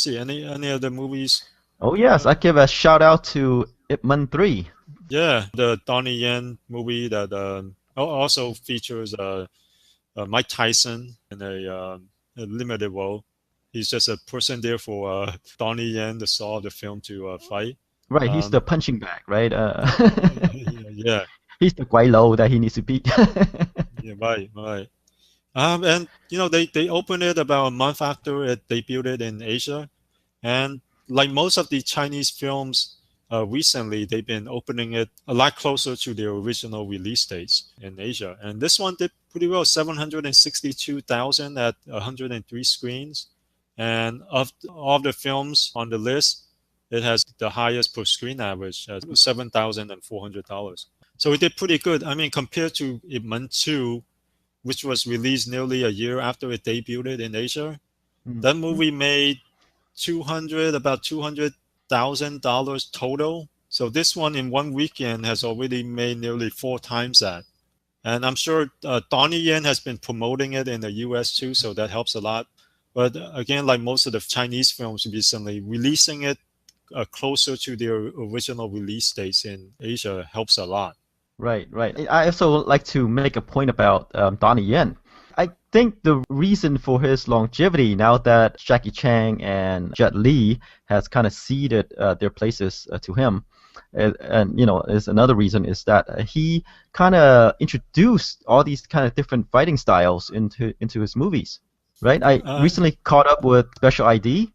see. Any other movies? Oh yes, I give a shout out to Ip Man 3. Yeah, the Donnie Yen movie that also features Mike Tyson in a limited role. He's just a person there for Donnie Yen, the star of the film, to fight. Right, he's the Um, punching bag, right? yeah, He's the Guaylo that he needs to beat. yeah, right, right. And they opened it about a month after it debuted in Asia, and like most of the Chinese films recently, they've been opening it a lot closer to their original release dates in Asia. And this one did pretty well, 762,000 at 103 screens. And of all the films on the list, it has the highest per screen average at $7,400. So it did pretty good. I mean, compared to Ip Man 2, which was released nearly a year after it debuted in Asia, that Mhm. movie made about $200,000 total. So this one in one weekend has already made nearly four times that. And I'm sure Donnie Yen has been promoting it in the US too, so that helps a lot. But again, like most of the Chinese films recently, releasing it closer to their original release dates in Asia helps a lot. Right, right. I also like to make a point about Donnie Yen. I think the reason for his longevity now that Jackie Chan and Jet Li has kind of ceded their places to him, and is another reason is that he kind of introduced all these kind of different fighting styles into his movies, right? I Uh, recently caught up with Special ID,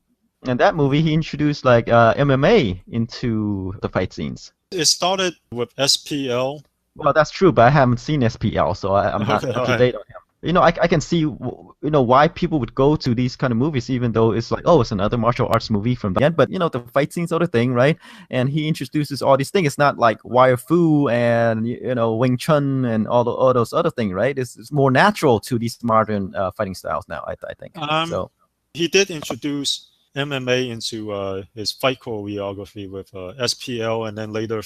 and that movie he introduced like MMA into the fight scenes. it started with SPL. Well, that's true, but I haven't seen SPL, so I'm not Okay, up all to right. date on him. I can see, why people would go to these kind of movies, even though it's like, oh, it's another martial arts movie from the end. But, the fight scenes are the thing, right? And he introduces all these things. It's not like Wire Fu and, Wing Chun and all those other things, right? It's more natural to these modern fighting styles now, I think. Um, So, he did introduce MMA into his fight choreography with SPL and then later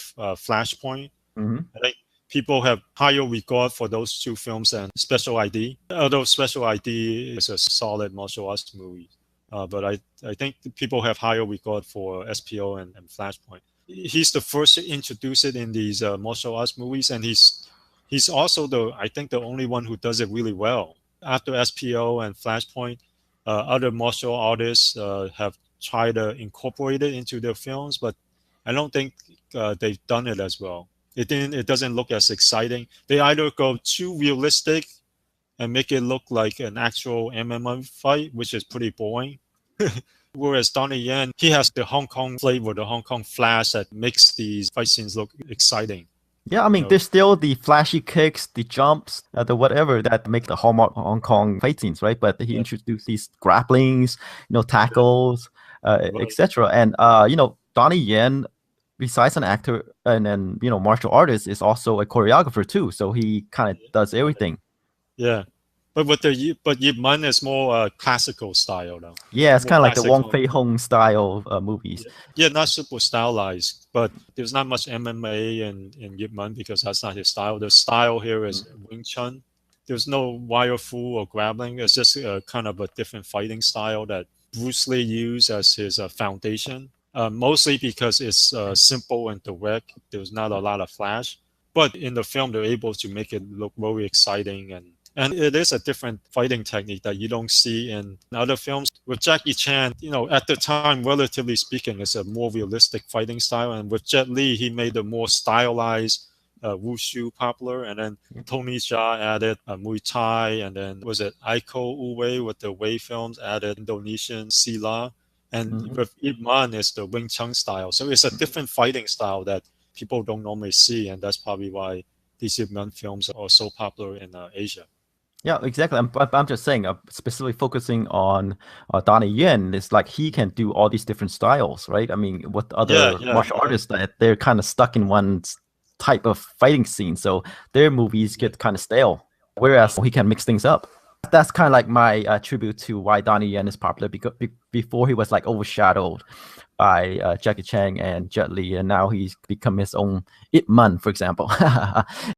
Flashpoint. mhm. I think people have higher regard for those two films than Special ID. Although Special ID is a solid martial arts movie, but I think people have higher regard for SPO and Flashpoint. He's the first to introduce it in these martial arts movies, and he's also I think the only one who does it really well. After SPO and Flashpoint, other martial artists have tried to incorporate it into their films, but I don't think they've done it as well. It doesn't look as exciting. They either go too realistic and make it look like an actual MMA fight, which is pretty boring. Whereas Donnie Yen, he has the Hong Kong flavor, the Hong Kong flash that makes these fight scenes look exciting. Yeah, I mean, You know, there's still the flashy kicks, the jumps, the whatever that make the hallmark Hong Kong fight scenes, right? But he yeah, introduced these grapplings, yeah, tackles, right, etc. And Donnie Yen, besides an actor and then martial artist, is also a choreographer too. So he kind of does right, everything. yeah. But Yip Man is more classical style though, Yeah, it's more kind of like the Wong classical. Fei Hung style movies. Yeah, not super stylized, but there's not much MMA in Yip Man because that's not his style. The style here is Wing Chun. There's no wire fu or grappling. It's just kind of a different fighting style that Bruce Lee used as his foundation. Mostly because it's simple and direct. There's not a lot of flash, but in the film they're able to make it look very exciting and it is a different fighting technique that you don't see in other films. With Jackie Chan, at the time, relatively speaking, it's a more realistic fighting style. And with Jet Li, he made a more stylized wushu popular. And then Tony Jaa added Muay Thai. And then was it Iko Uwe with the Wei films added Indonesian Silat. And Mhm. with Ip Man, it's the Wing Chun style. So it's a different fighting style that people don't normally see. And that's probably why these Ip Man films are so popular in Asia. Yeah, exactly. I'm just saying, specifically focusing on Donnie Yen, it's like he can do all these different styles, right? I mean, with Yeah, other yeah, martial artists, that they're kind of stuck in one type of fighting scene, so their movies yeah. get kind of stale. Whereas he can mix things up. That's kind of like my tribute to why Donnie Yen is popular because before he was like overshadowed by Jackie Chan and Jet Li, and now he's become his own Ip Man, for example.